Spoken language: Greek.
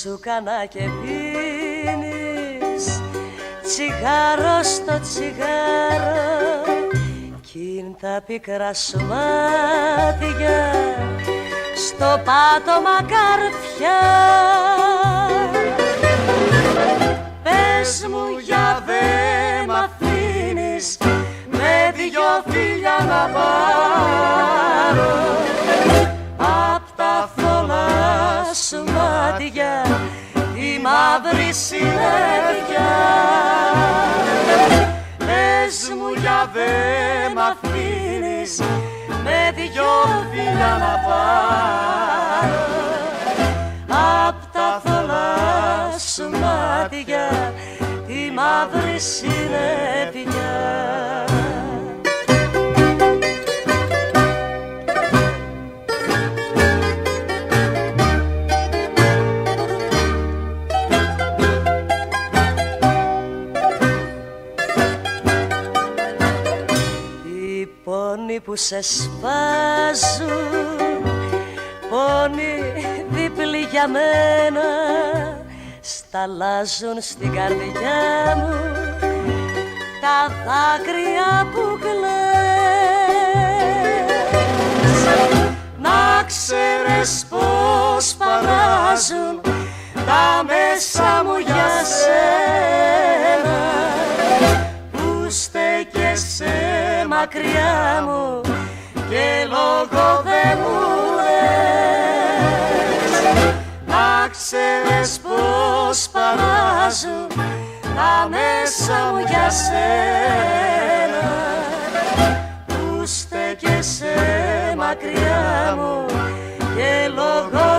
σου κάνα και πίνεις τσιγάρο στο τσιγάρο κι είναι τα πικρά σου μάτια στο πάτωμα καρφιά. Πες μου για δε μ' αφήνεις με δυο φίλια να πάρω απ' τα θολά σου μάτια τη μαύρη συννεφιά. Πες μου για δε μ' αφήνεις με δυο φίλια να πάρω απ' τα θολά σου μάτια τη μαύρη συννεφιά. Πόνοι που σε σπάζουν, πόνοι δίπλοι για μένα, σταλάζουν στην καρδιά μου τα δάκρυα που κλαις. Να ξέρεις πως παράζουν τα μέσα μου για σένα που στέκεσαι μακριά μου και λόγο δεν μου λες. Να ξέρεις πως παράζουν τα μέσα μου για σένα που στέκεσαι μακριά μου και λόγο